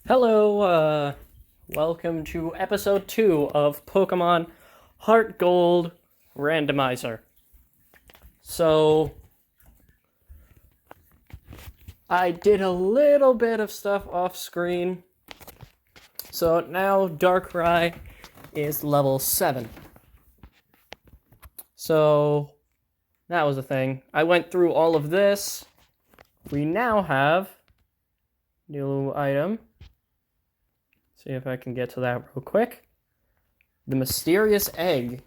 Hello, welcome to episode 2 of Pokemon heartgold randomizer. So, I did a little bit of stuff off screen. So now Darkrai is level 7. So, that was a thing. I went through all of this. We now have new item. See if I can get to that real quick. The mysterious egg.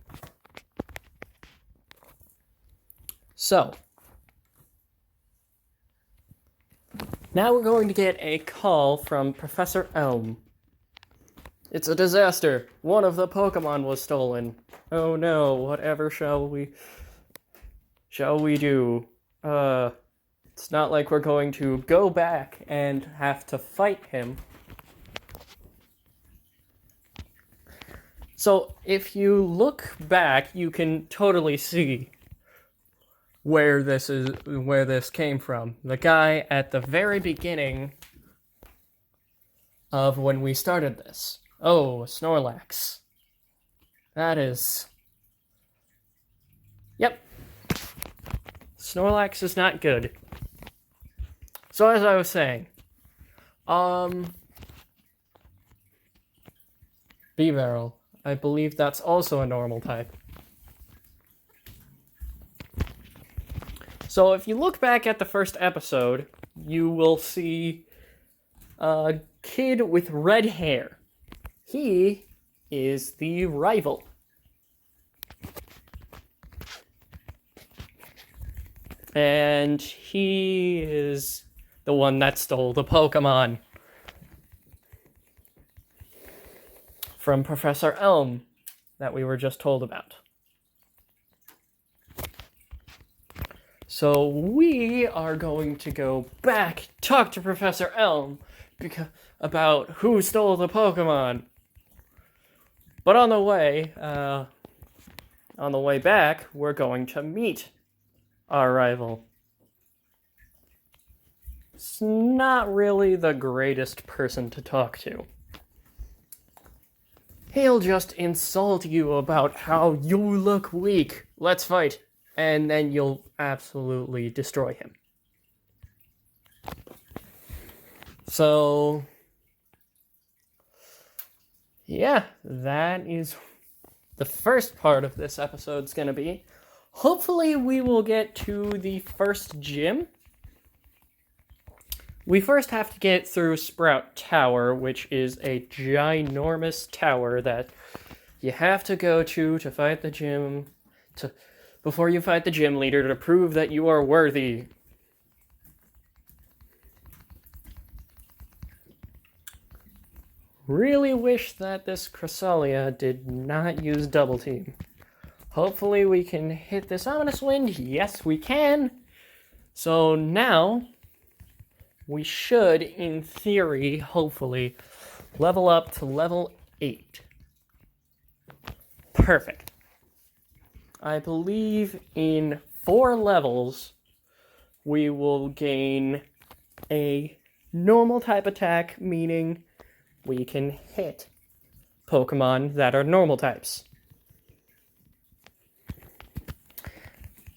So, now we're going to get a call from Professor Elm. It's a disaster. One of the Pokemon was stolen. Oh no, whatever shall we do? It's not like we're going to go back and have to fight him. So, if you look back, you can totally see where this came from. The guy at the very beginning of when we started this. Oh, Snorlax. That is... Yep. Snorlax is not good. So as I was saying, Bevarel. I believe that's also a normal type. So if you look back at the first episode, you will see a kid with red hair. He is the rival. And he is the one that stole the Pokemon from Professor Elm that we were just told about. So we are going to go back, talk to Professor Elm about who stole the Pokemon. But on the way back, we're going to meet our rival. It's not really the greatest person to talk to. He'll just insult you about how you look weak. Let's fight. And then you'll absolutely destroy him. So, yeah, that is the first part of this episode's gonna be. Hopefully we will get to the first gym. We first have to get through Sprout Tower, which is a ginormous tower that you have to go to fight the gym, before you fight the gym leader to prove that you are worthy. Really wish that this Cresselia did not use Double Team. Hopefully we can hit this Ominous Wind. Yes, we can. So now, we should, in theory, hopefully, level up to level 8. Perfect. I believe in 4 levels, we will gain a normal type attack, meaning we can hit Pokemon that are normal types.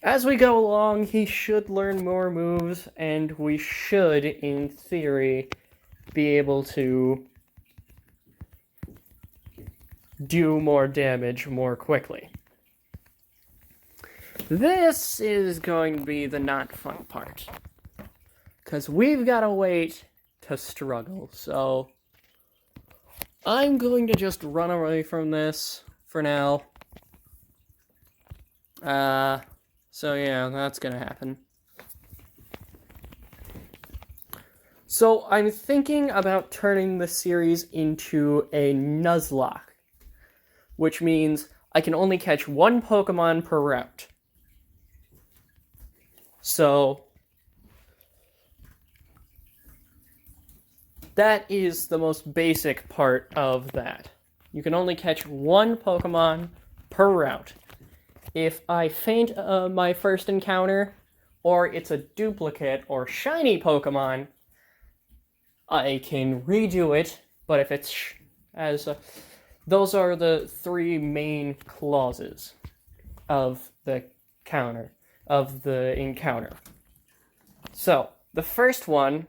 As we go along, he should learn more moves, and we should, in theory, be able to do more damage more quickly. This is going to be the not fun part, because we've got to wait to struggle, so I'm going to just run away from this for now. So yeah, that's gonna happen. So I'm thinking about turning the series into a Nuzlocke, which means I can only catch 1 Pokemon per route. So that is the most basic part of that. You can only catch 1 Pokemon per route. If I faint my first encounter, or it's a duplicate or shiny Pokemon, I can redo it, but if it's those are the three main clauses of the encounter. So, the first one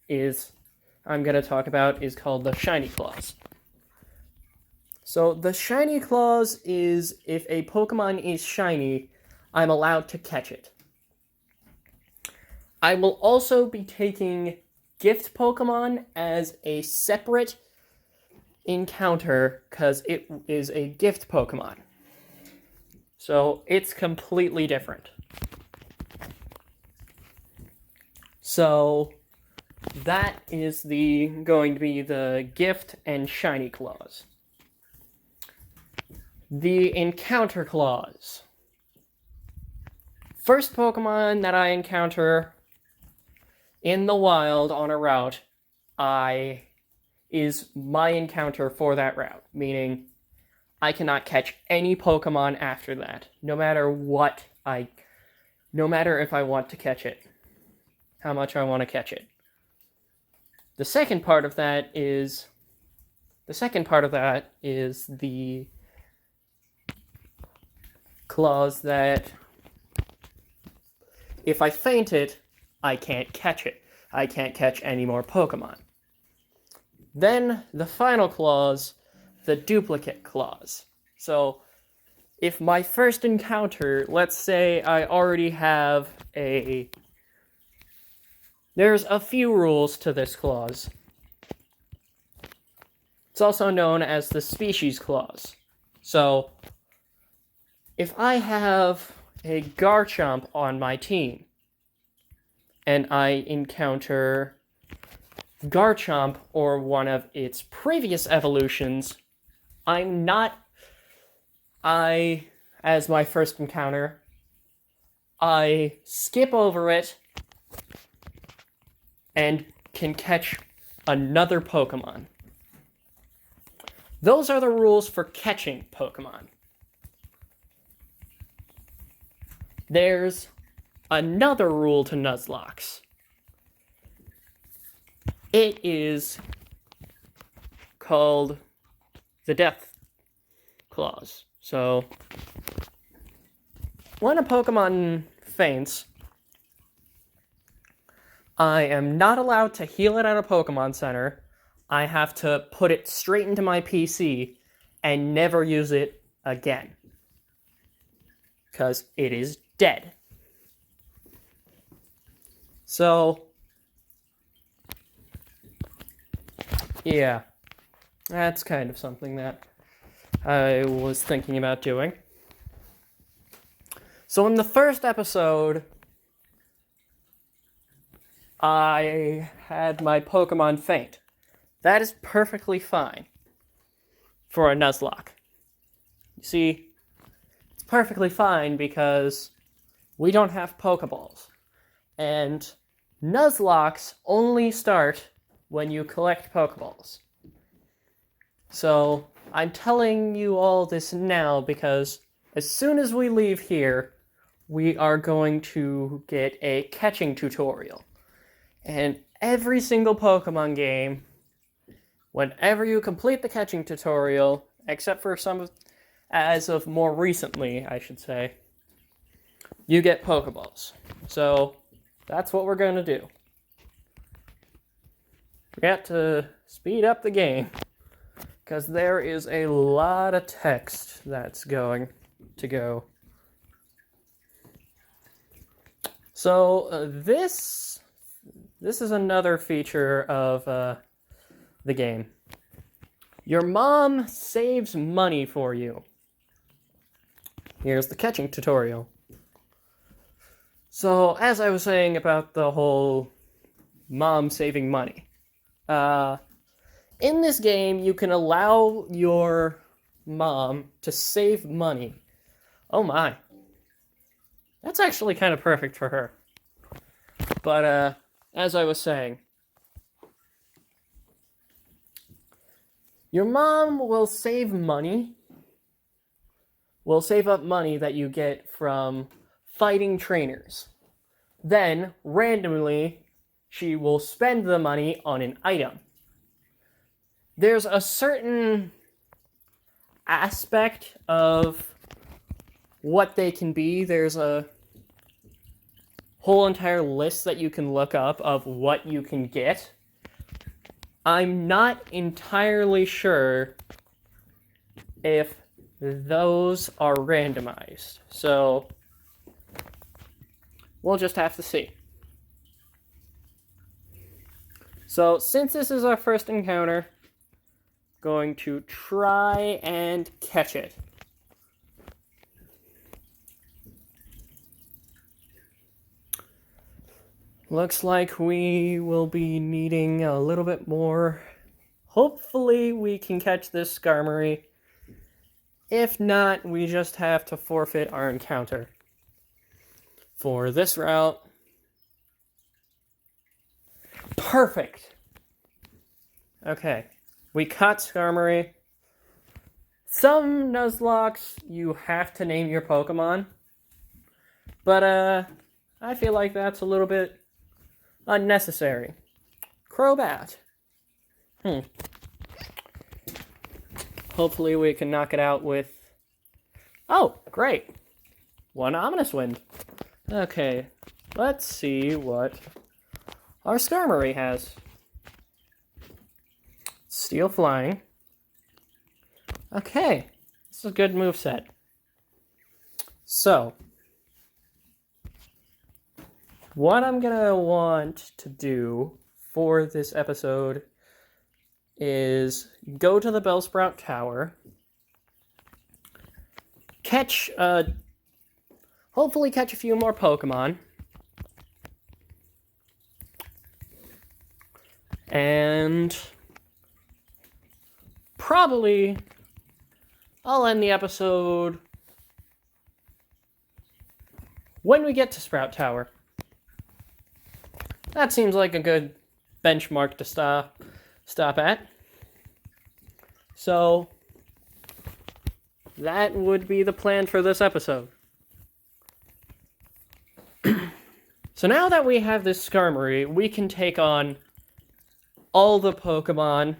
I'm going to talk about is called the shiny clause. So, the shiny clause is if a Pokemon is shiny, I'm allowed to catch it. I will also be taking gift Pokemon as a separate encounter because it is a gift Pokemon. So it's completely different. So that is going to be the gift and shiny clause. The encounter clause. First Pokemon that I encounter in the wild on a route, is my encounter for that route, meaning I cannot catch any Pokemon after that, no matter if I want to catch it, how much I want to catch it. The second part of that is the clause that if I faint it, I can't catch it. I can't catch any more Pokemon. Then the final clause, the duplicate clause. So, if my first encounter, let's say I already have there's a few rules to this clause. It's also known as the species clause. So, if I have a Garchomp on my team, and I encounter Garchomp or one of its previous evolutions, as my first encounter, I skip over it and can catch another Pokemon. Those are the rules for catching Pokemon. There's another rule to Nuzlocke. It is called the death clause. So, when a Pokemon faints, I am not allowed to heal it at a Pokemon Center. I have to put it straight into my PC and never use it again. Because it is dead. So, yeah, that's kind of something that I was thinking about doing. So in the first episode, I had my Pokemon faint. That is perfectly fine for a Nuzlocke. You see, it's perfectly fine because we don't have Pokeballs. And Nuzlocke only start when you collect Pokeballs. So, I'm telling you all this now because as soon as we leave here, we are going to get a catching tutorial. And every single Pokemon game, whenever you complete the catching tutorial, except for as of more recently, I should say, you get Pokeballs. So, that's what we're going to do. We got to speed up the game, because there is a lot of text that's going to go. So, this is another feature of the game. Your mom saves money for you. Here's the catching tutorial. So, as I was saying about the whole mom saving money, in this game, you can allow your mom to save money. Oh my. That's actually kind of perfect for her. But, as I was saying, your mom will save up money that you get from fighting trainers. Then, randomly, she will spend the money on an item. There's a certain aspect of what they can be. There's a whole entire list that you can look up of what you can get. I'm not entirely sure if those are randomized, so we'll just have to see. So since this is our first encounter, going to try and catch it. Looks like we will be needing a little bit more. Hopefully we can catch this Skarmory. If not, we just have to forfeit our encounter. For this route. Perfect! Okay, we caught Skarmory. Some Nuzlocks, you have to name your Pokemon. But, I feel like that's a little bit unnecessary. Crobat. Hopefully we can knock it out with... Oh, great. One Ominous Wind. Okay, let's see what our Skarmory has. Steel Flying. Okay, this is a good moveset. So, what I'm gonna want to do for this episode is go to the Bellsprout Tower, hopefully catch a few more Pokemon, and probably I'll end the episode when we get to Sprout Tower. That seems like a good benchmark to stop at. So, that would be the plan for this episode. So now that we have this Skarmory, we can take on all the Pokemon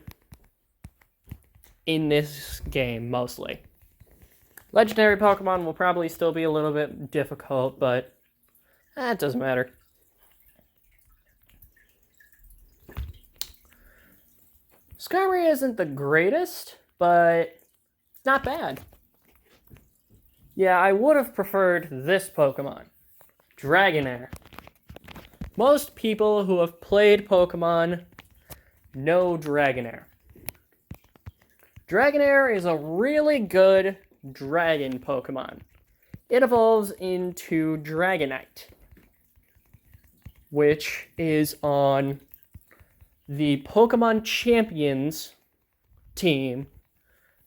in this game, mostly. Legendary Pokemon will probably still be a little bit difficult, but it doesn't matter. Skarmory isn't the greatest, but it's not bad. Yeah, I would have preferred this Pokemon, Dragonair. Most people who have played Pokemon know Dragonair. Dragonair is a really good dragon Pokemon. It evolves into Dragonite, which is on the Pokemon Champions team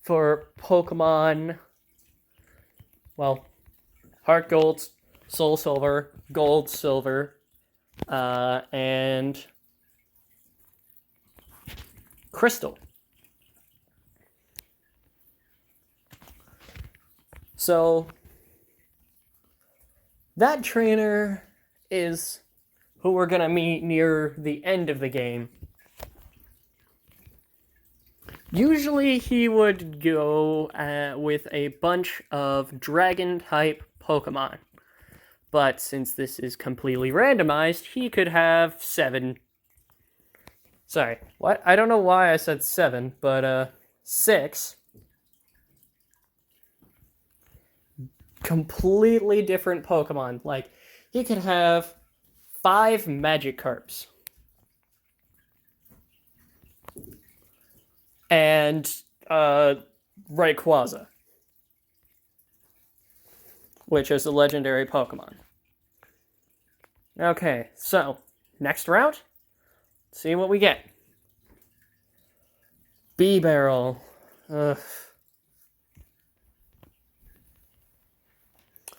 for Pokemon, well, heartgold, soul silver, gold, silver, and crystal. So, that trainer is who we're gonna meet near the end of the game. Usually he would go with a bunch of dragon-type Pokemon. But since this is completely randomized, he could have 7. Sorry, what? I don't know why I said 7, but 6 completely different Pokemon. Like, he could have 5 Magikarps. And Rayquaza, which is a legendary Pokemon. Okay, so, next route, let's see what we get. B-Barrel. Ugh.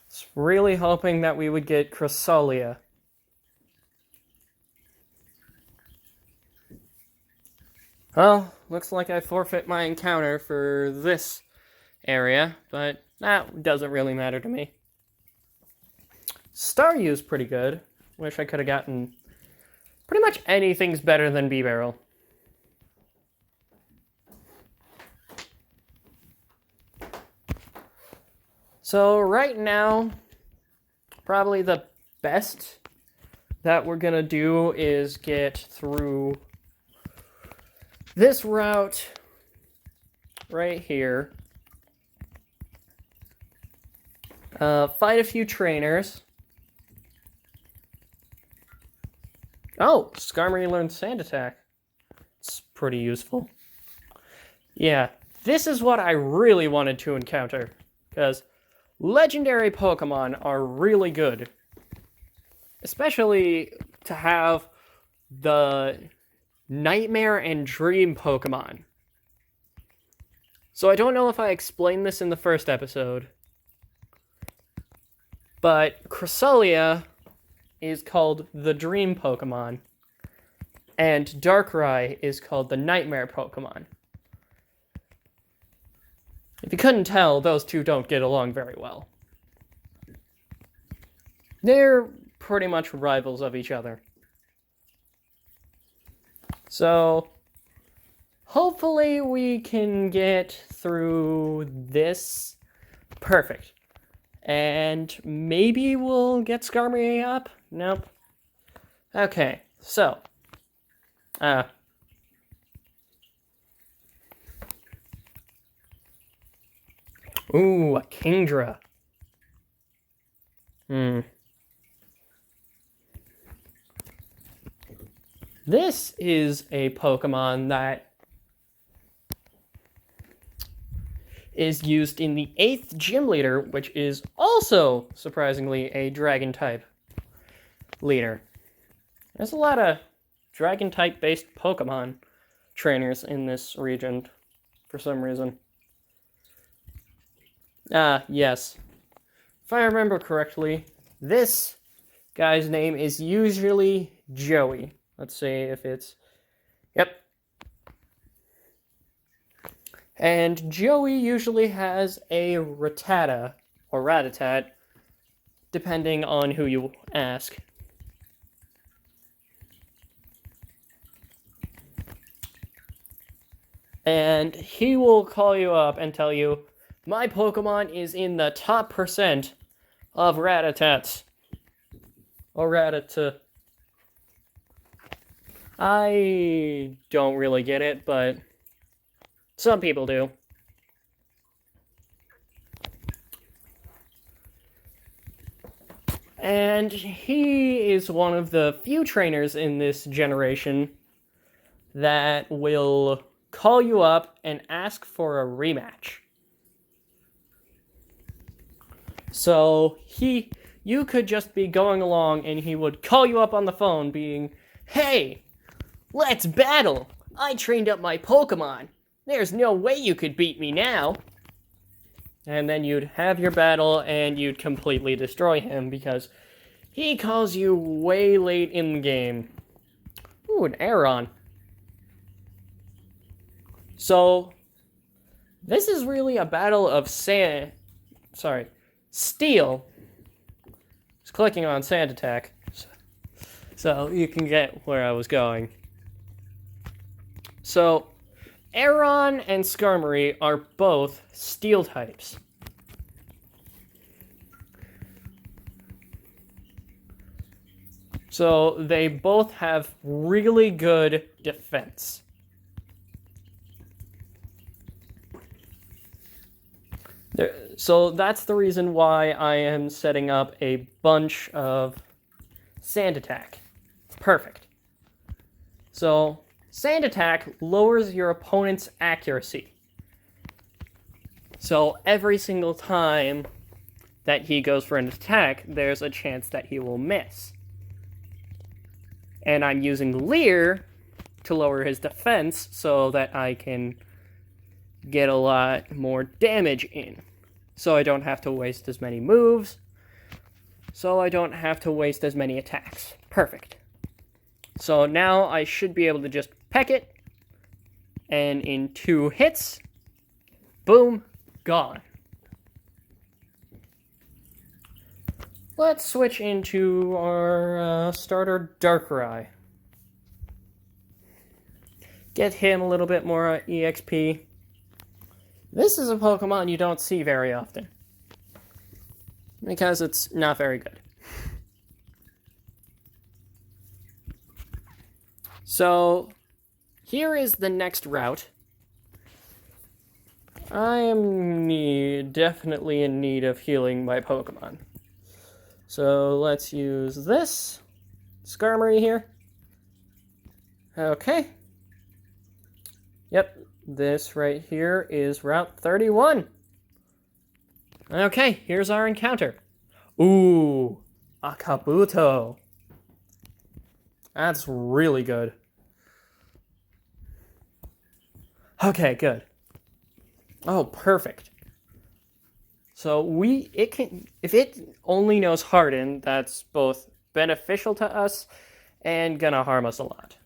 It's really hoping that we would get Cresselia. Well, looks like I forfeit my encounter for this area, but that doesn't really matter to me. Staryu's pretty good. Wish I could have gotten Pretty much anything's better than B-Barrel. So right now, probably the best that we're gonna do is get through this route right here. Fight a few trainers. Oh, Skarmory learned Sand Attack. It's pretty useful. Yeah, this is what I really wanted to encounter, because legendary Pokemon are really good. Especially to have the Nightmare and Dream Pokemon. So I don't know if I explained this in the first episode, but Cresselia is called the Dream Pokemon, and Darkrai is called the Nightmare Pokemon. If you couldn't tell, those two don't get along very well. They're pretty much rivals of each other. So, hopefully we can get through this perfect. And maybe we'll get Skarmory up? Nope. Okay, so. Ooh, a Kingdra. This is a Pokemon that is used in the 8th Gym Leader, which is also, surprisingly, a Dragon-type leader. There's a lot of Dragon-type based Pokemon trainers in this region, for some reason. Yes. If I remember correctly, this guy's name is usually Joey. Let's see if it's... Yep. And Joey usually has a Rattata, or Rattatat, depending on who you ask. And he will call you up and tell you, my Pokemon is in the top % of Rattatats. Or Rattata. I don't really get it, but some people do. And he is one of the few trainers in this generation that will call you up and ask for a rematch. So you could just be going along and he would call you up on the phone being, hey, let's battle! I trained up my Pokemon. There's no way you could beat me now. And then you'd have your battle and you'd completely destroy him because he calls you way late in the game. Ooh, an Aeron. So, this is really a battle of Steel. Just clicking on Sand Attack. So you can get where I was going. So, Aeron and Skarmory are both Steel types. So they both have really good defense. So that's the reason why I am setting up a bunch of Sand Attack. Perfect. So, Sand Attack lowers your opponent's accuracy. So every single time that he goes for an attack, there's a chance that he will miss. And I'm using Leer to lower his defense so that I can get a lot more damage in. So I don't have to waste as many moves. So I don't have to waste as many attacks. Perfect. So now I should be able to just peck it. And in 2 hits, boom, gone. Let's switch into our starter Darkrai. Get him a little bit more EXP. This is a Pokemon you don't see very often, because it's not very good. So, here is the next route. I am definitely in need of healing my Pokemon. So, let's use this Skarmory here. Okay. Yep, this right here is Route 31. Okay, here's our encounter. Ooh, a Kabuto. That's really good. Okay, good. Oh, perfect. So if it only knows Harden, that's both beneficial to us and gonna harm us a lot.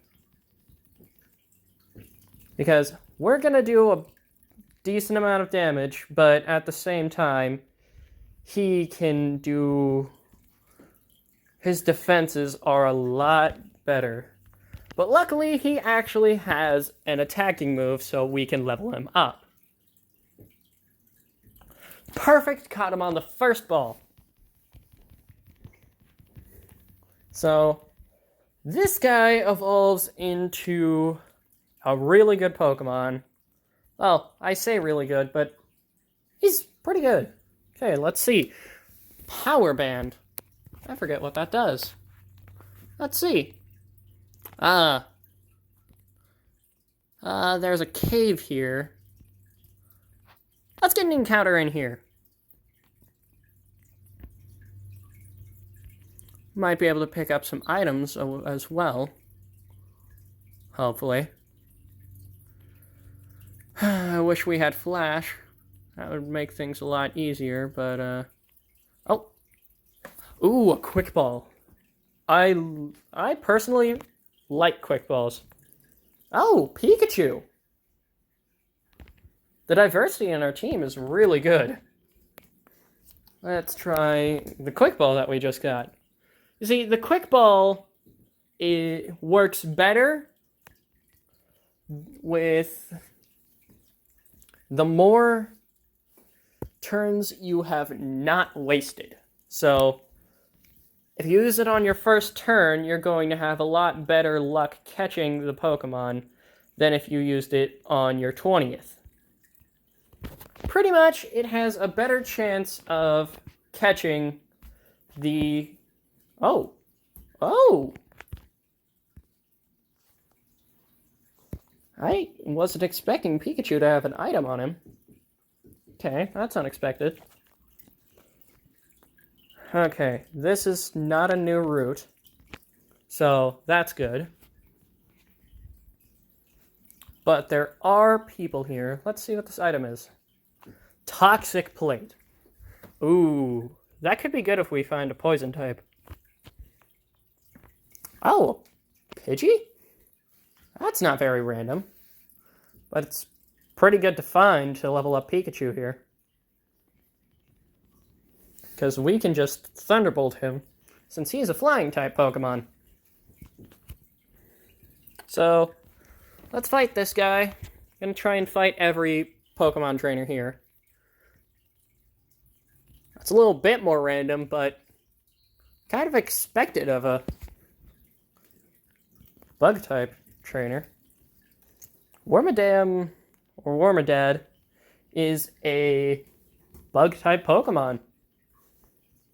Because we're gonna do a decent amount of damage, but at the same time, he can do... His defenses are a lot better. But luckily, he actually has an attacking move, so we can level him up. Perfect, caught him on the first ball. So, this guy evolves into a really good Pokemon. Well, I say really good, but he's pretty good. Okay, let's see. Power Band. I forget what that does. Let's see. There's a cave here. Let's get an encounter in here. Might be able to pick up some items as well. Hopefully. I wish we had Flash. That would make things a lot easier, but, Oh! Ooh, a Quick Ball. I personally like Quick Balls. Oh, Pikachu! The diversity in our team is really good. Let's try the Quick Ball that we just got. You see, the Quick Ball works better with the more turns you have not wasted. So, if you use it on your first turn, you're going to have a lot better luck catching the Pokemon than if you used it on your 20th. Pretty much, it has a better chance of catching the... Oh! I wasn't expecting Pikachu to have an item on him. Okay, that's unexpected. Okay, this is not a new route, so that's good. But there are people here. Let's see what this item is. Toxic Plate. Ooh, that could be good if we find a poison type. Oh, Pidgey? That's not very random. But it's pretty good to find to level up Pikachu here. Because we can just Thunderbolt him, since he's a flying type Pokemon. So, let's fight this guy. I'm gonna try and fight every Pokemon trainer here. That's a little bit more random, but kind of expected of a bug type trainer. Wormadam, or Wormadad, is a bug type Pokemon.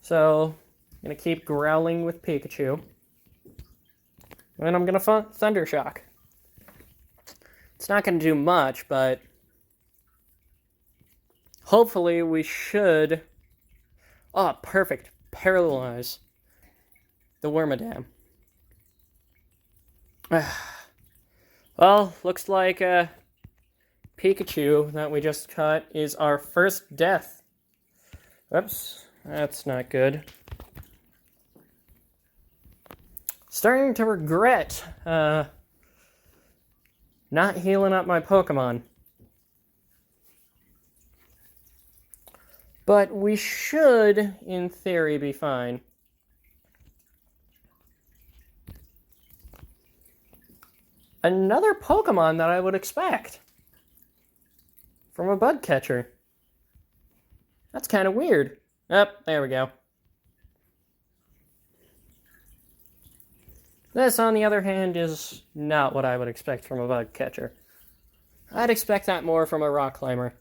So, I'm going to keep growling with Pikachu. And I'm going to Thunder Shock. It's not going to do much, but hopefully we should... Oh, perfect. Paralyze the Wormadam. Well, looks like Pikachu that we just caught is our first death. Oops. That's not good. Starting to regret not healing up my Pokemon. But we should, in theory, be fine. another Pokemon that I would expect from a bug catcher. That's kind of weird. There we go. This, on the other hand, is not what I would expect from a bug catcher. I'd expect that more from a rock climber.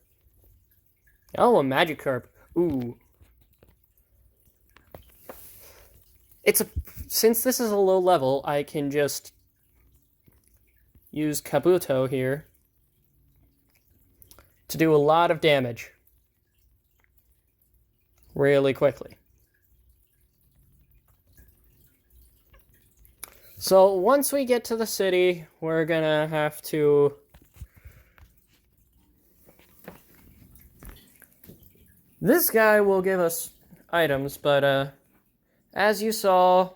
Oh, a Magikarp. Ooh. Since this is a low level, I can just use Kabuto here to do a lot of damage really quickly. So once we get to the city, we're gonna have to this guy will give us items, but as you saw,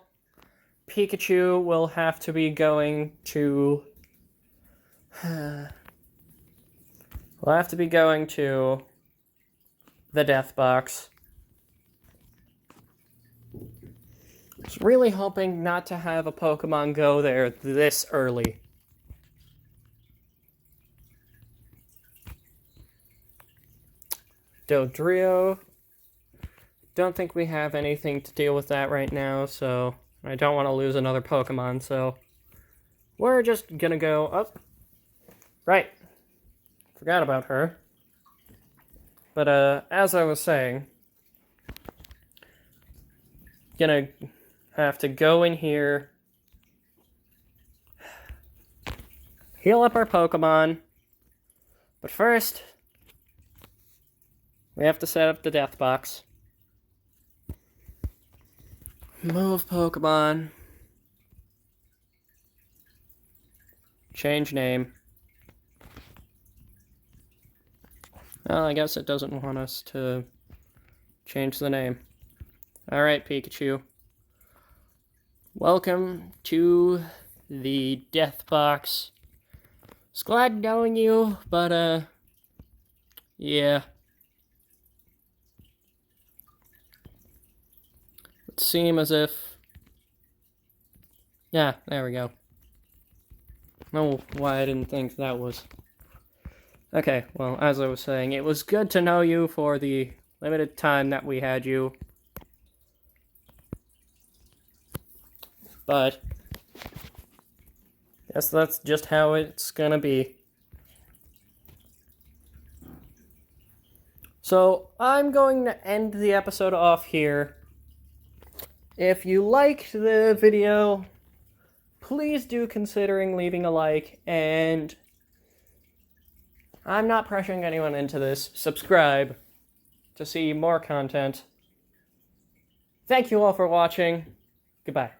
Pikachu will have to be going to we'll have to be going to the Death Box. I was really hoping not to have a Pokemon go there this early. Dodrio. Don't think we have anything to deal with that right now, so I don't want to lose another Pokemon, so we're just gonna go up. Right. Forgot about her. But as I was saying, gonna have to go in here, heal up our Pokemon, but first, we have to set up the Death Box. Move Pokemon. Change name. Well, I guess it doesn't want us to change the name. Alright, Pikachu. Welcome to the Death Box. It's glad knowing you, but, yeah. It seems as if... Yeah, there we go. I don't know why I didn't think that was... Okay, well, as I was saying, it was good to know you for the limited time that we had you. But, guess that's just how it's gonna be. So, I'm going to end the episode off here. If you liked the video, please do considering leaving a like, and I'm not pressuring anyone into this. Subscribe to see more content. Thank you all for watching. Goodbye.